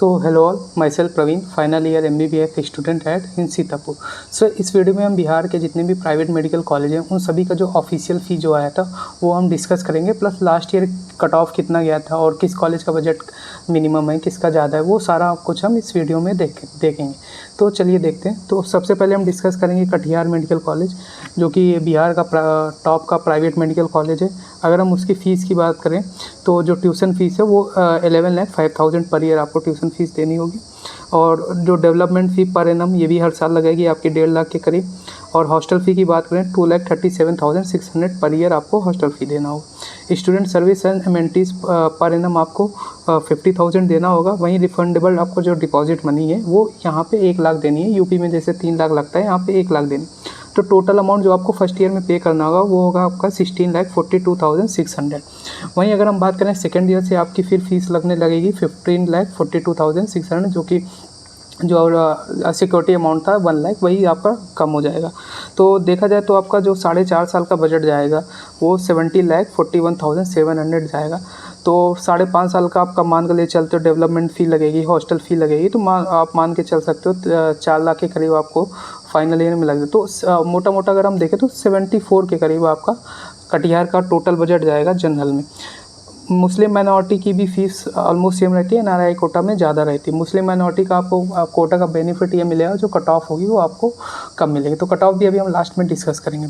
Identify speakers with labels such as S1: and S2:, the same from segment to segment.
S1: So hello all, myself Praveen, final year MBBS student at in Sitapur. So इस video में हम बिहार के जितने भी प्राइवेट मेडिकल कॉलेज हैं उन सभी का जो ऑफिशियल फ़ी जो आया था वो हम डिस्कस करेंगे, plus last year cut off कितना गया था और किस कॉलेज का बजट मिनिमम है, किसका ज़्यादा है, वो सारा कुछ हम इस वीडियो में देखेंगे। तो चलिए देखते हैं। तो सबसे पहले हम डिस्कस करेंगे कटिहार मेडिकल कॉलेज, जो कि बिहार का टॉप का प्राइवेट मेडिकल कॉलेज है। अगर हम उसकी फ़ीस की बात करें तो जो ट्यूशन फ़ीस है वो 11,05,000 पर ईयर आपको ट्यूशन फ़ीस देनी होगी, और जो डेवलपमेंट फ़ी पर एनम ये भी हर साल लगेगी आपकी 1.5 लाख के करीब। और हॉस्टल फ़ी की बात करें 2,37,600 पर ईयर आपको हॉस्टल फ़ी देना होगा। Student service and amenities per annum आपको 50,000 देना होगा। वहीं रिफंडेबल आपको जो डिपॉजिट मनी है वो यहाँ पे 1 लाख देनी है। यूपी में जैसे 3 लाख लगता है, यहाँ पे 1 लाख देनी। तो टोटल अमाउंट जो आपको फर्स्ट ईयर में पे करना होगा वो होगा आपका 16,42,600। वहीं अगर हम बात करें सेकेंड ईयर से आपकी फिर फीस लगने लगेगी 15,42,600, जो कि जो सिक्योरिटी अमाउंट था 1 लाख, वही आपका कम हो जाएगा। तो देखा जाए तो आपका जो 4.5 साल का बजट जाएगा वो 70,41,700 जाएगा। तो 5.5 साल का आपका मान के लिए चलते हो, डेवलपमेंट फ़ी लगेगी, हॉस्टल फ़ी लगेगी, तो आप मान के चल सकते हो 4 लाख के करीब आपको फाइनल ईयर में लग जाए। तो मोटा मोटा अगर हम देखें तो 74 के करीब आपका कटिहार का टोटल बजट जाएगा जनरल में। मुस्लिम माइनॉरिटी की भी फ़ीस ऑलमोस्ट सेम रहती है, NRI कोटा में ज़्यादा रहती है। मुस्लिम माइनॉरिटी का आपको कोटा का बेनिफिट ये मिलेगा, जो कट ऑफ होगी वो आपको कम मिलेगी। तो कट ऑफ भी अभी हम लास्ट में डिस्कस करेंगे।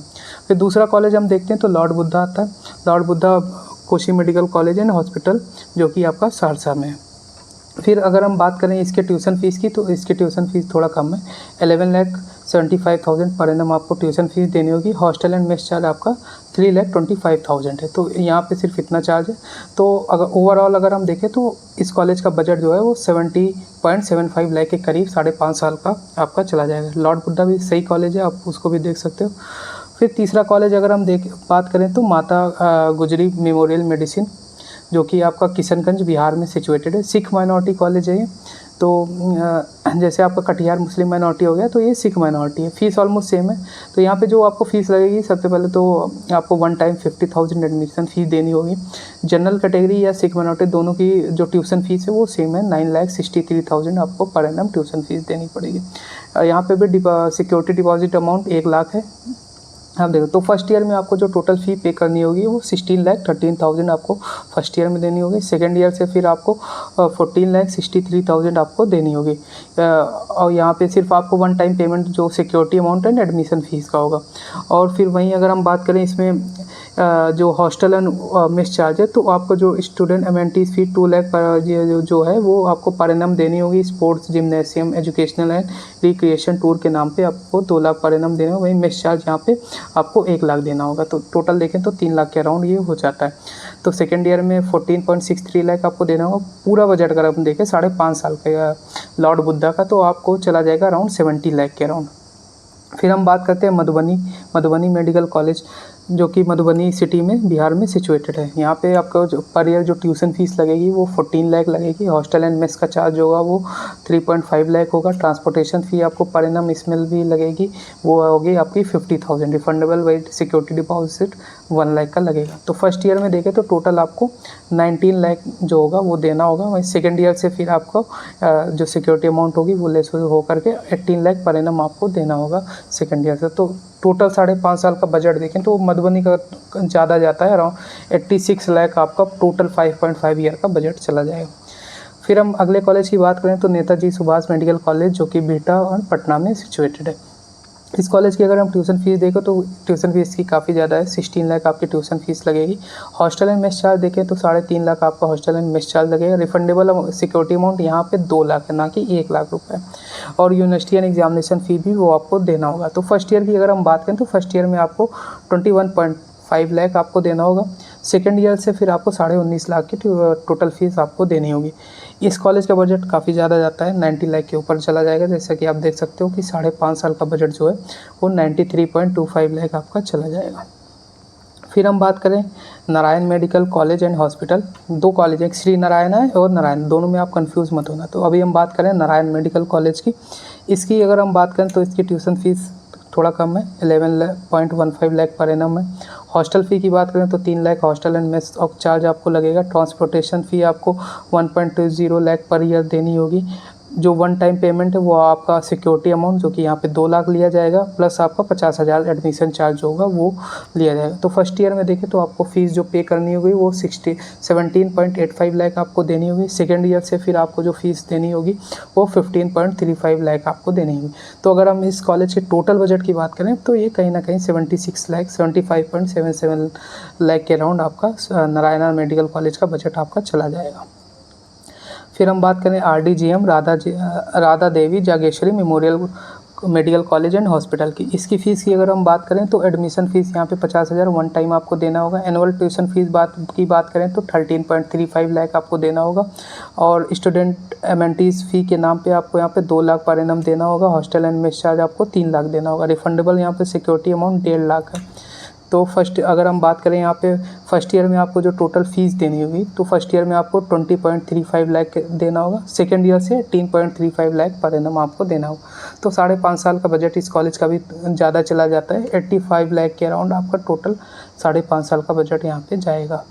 S1: फिर दूसरा कॉलेज हम देखते हैं तो लॉर्ड बुद्धा आता है। Lord Buddha Koshi medical college and hospital, जो कि आपका सहरसा में है। फिर अगर हम बात करें इसके ट्यूशन फ़ीस की तो इसकी ट्यूशन फ़ीस थोड़ा कम है, 11,75,000 पर एनम आपको ट्यूशन फ़ीस देनी होगी। हॉस्टल एंड मेस चार्ज आपका 3,25,000 है। तो यहाँ पे सिर्फ इतना चार्ज है। तो अगर ओवरऑल अगर हम देखें तो इस कॉलेज का बजट जो है वो 70.75 लाख के करीब 5.5 साल का आपका चला जाएगा। लॉर्ड बुद्धा भी सही कॉलेज है, आप उसको भी देख सकते हो। फिर तीसरा कॉलेज अगर हम बात करें तो माता गुजरी मेमोरियल मेडिसिन, जो कि आपका किशनगंज बिहार में सिचुएटेड है। सिख माइनॉरिटी कॉलेज है ये। तो जैसे आपका कटिहार मुस्लिम माइनॉरिटी हो गया, तो ये सिख माइनॉरिटी है। फ़ीस ऑलमोस्ट सेम है। तो यहाँ पे जो आपको फ़ीस लगेगी, सबसे पहले तो आपको 1 टाइम 50,000 एडमिशन फ़ीस देनी होगी। जनरल कैटेगरी या सिख माइनॉरिटी दोनों की जो ट्यूशन फ़ीस है वो सेम है, 9,63,000 आपको पर एनम ट्यूशन फ़ीस देनी पड़ेगी। यहाँ पे भी सिक्योरिटी डिपॉजिट अमाउंट 1 लाख है। आप देखो तो फर्स्ट ईयर में आपको जो टोटल फ़ी पे करनी होगी वो 16,13,000 आपको फर्स्ट ईयर में देनी होगी। सेकेंड ईयर से फिर आपको 14,63,000 आपको देनी होगी। और यहाँ पे सिर्फ आपको 1 टाइम पेमेंट जो security amount and admission fees का होगा। और फिर वहीं अगर हम बात करें इसमें जो हॉस्टल एंड मेस चार्ज है, तो आपको जो स्टूडेंट एमेनिटीज़ फ़ी 2 लाख जो है वो आपको पर एनम देनी होगी। Sports, gymnasium, educational and recreation tour के नाम पे आपको 2 लाख पर एनम देने होगा। वहीं मेस चार्ज यहाँ पे आपको 1 लाख देना होगा। तो टोटल देखें तो 3 लाख के अराउंड ये हो जाता है। तो सेकेंड ईयर में 14.63 लाख आपको देना होगा। पूरा बजट अगर हम देखें 5.5 साल का लॉर्ड बुद्धा का, तो आपको चला जाएगा अराउंड 70 लाख के अराउंड। फिर हम बात करते हैं मधुबनी मेडिकल कॉलेज, जो कि मधुबनी सिटी में बिहार में सिचुएटेड है। यहाँ पे आपका जो पर ईयर जो ट्यूशन फ़ीस लगेगी वो 14 लाख लगेगी। हॉस्टल एंड मेस का चार्ज होगा वो 3.5 लाख होगा। ट्रांसपोर्टेशन फ़ी आपको पर एनम इसमें भी लगेगी, वो होगी आपकी 50,000। Refundable wet security deposit 1 lakh का लगेगा। तो फर्स्ट ईयर में देखें तो टोटल आपको 19 लाख जो होगा वो देना होगा। वहीं सेकेंड ईयर से फिर आपको जो सिक्योरिटी अमाउंट होगी वो लेस हो करके 18 लाख पर एनम आपको देना होगा सेकेंड ईयर से। तो टोटल 5.5 साल का बजट देखें तो मधुबनी का ज़्यादा जाता है, अराउंड 86 लाख आपका टोटल 5.5 ईयर का बजट चला जाएगा। फिर हम अगले कॉलेज की बात करें तो नेताजी सुभाष मेडिकल कॉलेज, जो कि बिहटा और पटना में सिचुएटेड है। इस कॉलेज की अगर हम ट्यूशन फ़ीस देखें तो ट्यूशन फ़ीस की काफ़ी ज़्यादा है, 16 लाख आपकी ट्यूशन फ़ीस लगेगी। हॉस्टल एंड मेस चार्ज देखें तो 3.5 लाख आपका हॉस्टल एंड मेस चार्ज लगेगा। रिफंडेबल सिक्योरिटी अमाउंट यहाँ पे 2 लाख है, ना कि 1 लाख रुपए। और यूनिवर्सिटी एंड एग्जामिनेशन फ़ी भी वो आपको देना होगा। तो फर्स्ट ईयर की अगर हम बात करें तो फर्स्ट ईयर में आपको 21.5 लाख आपको देना होगा। सेकेंड ईयर से फिर आपको 19.5 लाख की टोटल फ़ीस आपको देनी होगी। इस कॉलेज का बजट काफ़ी ज़्यादा जाता है, 90 लाख के ऊपर चला जाएगा। जैसा कि आप देख सकते हो कि 5.5 साल का बजट जो है वो 93.25 लाख आपका चला जाएगा। फिर हम बात करें Narayan medical college and hospital. 2 college है, एक श्री नारायण है और नारायण, दोनों में आप कंफ्यूज मत होना। तो अभी हम बात करें नारायण मेडिकल कॉलेज की। इसकी अगर हम बात करें तो इसकी ट्यूशन फ़ीस थोड़ा कम है, 11.15 लाख पर एनम है। हॉस्टल फ़ी की बात करें तो 3 lakh hostel and mess of charge आपको लगेगा। ट्रांसपोर्टेशन फ़ी आपको 1.20 लाख पर ईयर देनी होगी। जो वन टाइम पेमेंट है वो आपका सिक्योरिटी अमाउंट जो कि यहाँ पे 2 लाख लिया जाएगा, प्लस आपका 50,000 एडमिशन चार्ज होगा वो लिया जाएगा। तो फर्स्ट ईयर में देखें तो आपको फ़ीस जो पे करनी होगी वो 17.85 लाख आपको देनी होगी। सेकेंड ईयर से फिर आपको जो फ़ीस देनी होगी वो 15.35 लाख आपको देनी होगी। तो अगर हम इस कॉलेज के टोटल बजट की बात करें तो ये कहीं ना कहीं 76 लाख 75.77 लाख के अराउंड आपका नारायणा मेडिकल कॉलेज का बजट आपका चला जाएगा। फिर हम बात करें RDGM Radha Devi Jageshwari memorial medical college and hospital की। इसकी फ़ीस की अगर हम बात करें तो एडमिशन फ़ीस यहाँ पे 50,000 वन टाइम आपको देना होगा। एनुअल ट्यूशन फ़ीस की बात करें तो 13.35 लाख आपको देना होगा। और स्टूडेंट एमेनिटीज़ फ़ी के नाम पे आपको यहाँ पे 2 लाख पर एनम देना होगा। हॉस्टल एंड मेस चार्ज आपको 3 लाख देना होगा। रिफंडेबल यहाँ पे सिक्योरिटी अमाउंट 1.5 लाख है। तो अगर हम बात करें यहाँ पे फर्स्ट ईयर में आपको जो टोटल फ़ीस देनी होगी तो फर्स्ट ईयर में आपको 20.35 लाख देना होगा। सेकेंड ईयर से 18.35 लाख पर एनम आपको देना होगा। तो 5.5 साल का बजट इस कॉलेज का भी ज़्यादा चला जाता है। 85 लाख के अराउंड आपका टोटल 5.5 साल का बजट यहाँ पे जाएगा।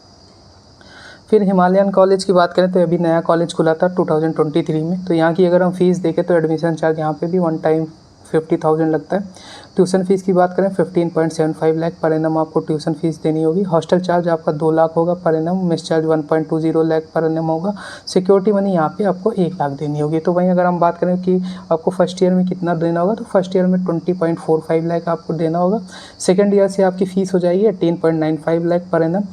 S1: फिर हिमालयन कॉलेज की बात करें तो अभी नया कॉलेज खुला था 2023 में। तो यहाँ की अगर हम फ़ीस देखें तो एडमिशन चार्ज यहाँ पे भी वन टाइम 50,000 लगता है। ट्यूशन फ़ीस की बात करें 15.75 लाख पर एनम आपको ट्यूशन फ़ीस देनी होगी। हॉस्टल चार्ज आपका 2 लाख होगा per annum. Mess charge 1.20 lakh per annum होगा। सिक्योरिटी मनी यहाँ पे आपको 1 लाख देनी होगी। तो वहीं अगर हम बात करें कि आपको फर्स्ट ईयर में कितना देना होगा तो फर्स्ट ईयर में 20.45 लाख आपको देना होगा। सेकेंड ईयर से आपकी फ़ीस हो जाएगी 18.95 लाख पर एनम।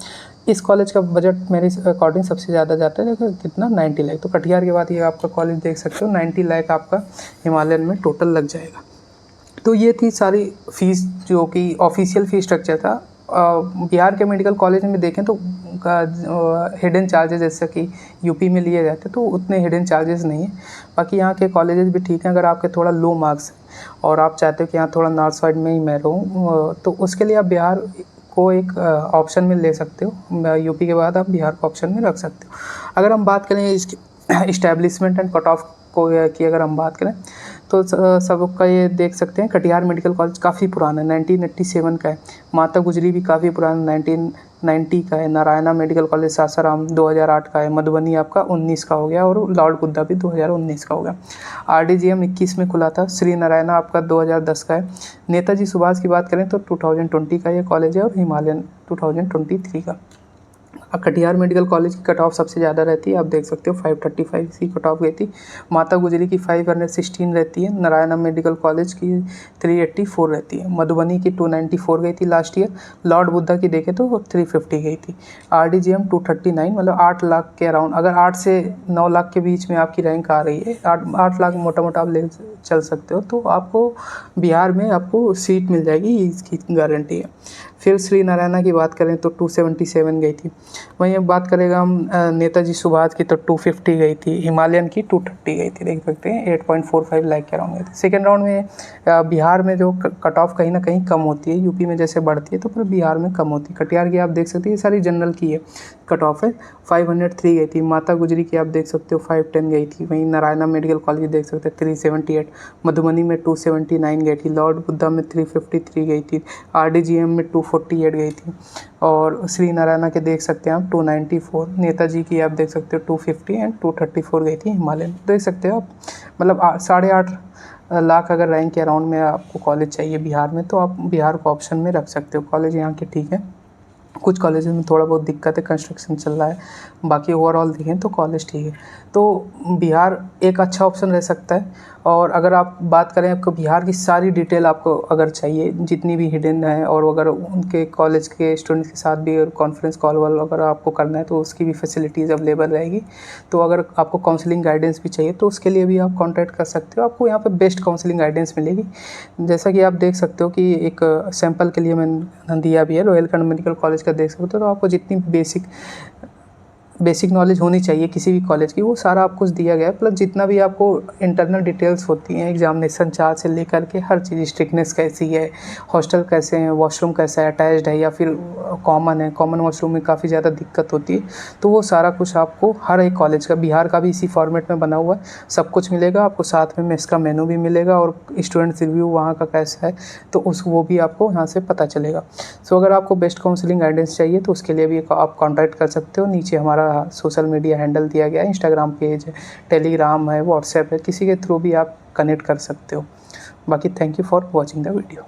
S1: इस कॉलेज का बजट मेरे अकॉर्डिंग सबसे ज़्यादा जाता है लेकिन कितना 90 लाख। तो कटिहार के बाद ये आपका कॉलेज देख सकते हो 90 लाख आपका हिमालयन में टोटल लग जाएगा। तो ये थी सारी फ़ीस जो कि ऑफिशियल फ़ी स्ट्रक्चर था। बिहार के मेडिकल कॉलेज में देखें तो हिडन चार्जेस जैसे कि यूपी में लिए जाते तो उतने हिडन चार्जेस नहीं है। बाकी यहाँ के कॉलेजेस भी ठीक हैं। अगर आपके थोड़ा लो मार्क्स और आप चाहते हो कि यहाँ थोड़ा नॉर्थ साइड में ही मैं रहूँ तो उसके लिए आप बिहार को एक ऑप्शन में ले सकते हो। यूपी के बाद आप बिहार को ऑप्शन में रख सकते हो। अगर हम बात करें इसके इस्टेब्लिशमेंट एंड कट ऑफ की अगर हम बात करें तो सबका ये देख सकते हैं कटिहार मेडिकल कॉलेज काफ़ी पुराना है, 1987 का है। माता गुजरी भी काफ़ी पुराना 1990 का है। नारायणा मेडिकल कॉलेज सासाराम 2008 का है। मधुबनी आपका 19 का हो गया और लॉर्ड बुद्धा भी 2019 का हो गया। RDGM 21 में खुला था। श्री नारायणा आपका 2010 का है। नेताजी सुभाष की बात करें तो 2020 का ये कॉलेज है और हिमालयन 2023 का। कटिहार मेडिकल कॉलेज की कट ऑफ सबसे ज़्यादा रहती है, आप देख सकते हो 535 की कट ऑफ गई थी। माता गुजरी की 516 रहती है। नारायणा मेडिकल कॉलेज की 384 रहती है। मधुबनी की 294 गई थी लास्ट ईयर। लॉर्ड बुद्धा की देखें तो 350 गई थी। RDGM 239 मतलब 8 लाख के अराउंड। अगर 8 से 9 लाख के बीच में आपकी रैंक आ रही है, 8 लाख मोटा मोटा आप ले चल सकते हो, तो आपको बिहार में आपको सीट मिल जाएगी, इसकी गारंटी है। फिर श्री नारायणा की बात करें तो 277 गई थी। वहीं अब बात करेगा हम नेताजी सुभाष की तो 250 गई थी। हिमालयन की 230 गई थी, देख सकते हैं 8.45 लाख के अराउंड गई थी। सेकेंड राउंड में बिहार में जो कट ऑफ कहीं ना कहीं कम होती है, यूपी में जैसे बढ़ती है तो फिर बिहार में कम होती है। कटिहार की आप देख सकते हैं ये सारी जनरल की है कट ऑफ है, 503 गई थी। माता गुजरी की आप देख सकते हो 510 गई थी। वहीं नारायणा मेडिकल कॉलेज देख सकते हैं 378। मधुबनी में 279 गई थी। लॉर्ड बुद्धा में 353 गई थी। RDGM में 248 गई थी। और श्री नारायणा के देख सकते हैं आप 294। नेताजी की आप देख सकते हो 250 एंड 234 गई थी। हिमालयन देख सकते हो आप, मतलब 8.5 लाख अगर रैंक के अराउंड में आपको कॉलेज चाहिए बिहार में तो आप बिहार को ऑप्शन में रख सकते हो। कॉलेज यहाँ के ठीक है। कुछ कॉलेजेस में थोड़ा बहुत दिक्कत है, कंस्ट्रक्शन चल रहा है, बाकी ओवरऑल देखें तो कॉलेज ठीक है। तो बिहार एक अच्छा ऑप्शन रह सकता है। और अगर आप बात करें आपको बिहार की सारी डिटेल आपको अगर चाहिए जितनी भी हिडन है, और अगर उनके कॉलेज के स्टूडेंट्स के साथ भी कॉन्फ्रेंस कॉल वाल अगर आपको करना है तो उसकी भी फैसिलिटीज़ अवेलेबल रहेगी। तो अगर आपको काउंसलिंग गाइडेंस भी चाहिए तो उसके लिए भी आप कॉन्टैक्ट कर सकते हो। आपको यहाँ पे बेस्ट काउंसलिंग गाइडेंस मिलेगी। जैसा कि आप देख सकते हो कि एक सैम्पल के लिए मैंने दिया भी है, रोहिलखंड मेडिकल कॉलेज का देख सकते हो। तो आपको जितनी बेसिक बेसिक नॉलेज होनी चाहिए किसी भी कॉलेज की, वो सारा आपको दिया गया है। प्लस जितना भी आपको इंटरनल डिटेल्स होती हैं, एग्जामिनेशन चार्ज से लेकर के हर चीज़, स्ट्रिक्टनेस कैसी है, हॉस्टल कैसे हैं, वॉशरूम कैसा है, अटैच्ड है या फिर कॉमन है, कॉमन वॉशरूम में काफ़ी ज़्यादा दिक्कत होती है, तो वो सारा कुछ आपको हर एक कॉलेज का, बिहार का भी इसी फॉर्मेट में बना हुआ है, सब कुछ मिलेगा आपको। साथ में मेस का मेनू भी मिलेगा और स्टूडेंट्स रिव्यू वहाँ का कैसा है, तो वो भी आपको यहाँ से पता चलेगा। सो अगर आपको बेस्ट काउंसलिंग गाइडेंस चाहिए तो उसके लिए भी आप कॉन्टैक्ट कर सकते हो। नीचे हमारा सोशल मीडिया हैंडल दिया गया है, इंस्टाग्राम पेज है, टेलीग्राम है, व्हाट्सएप है, किसी के थ्रू भी आप कनेक्ट कर सकते हो। बाकी thank you for watching the video.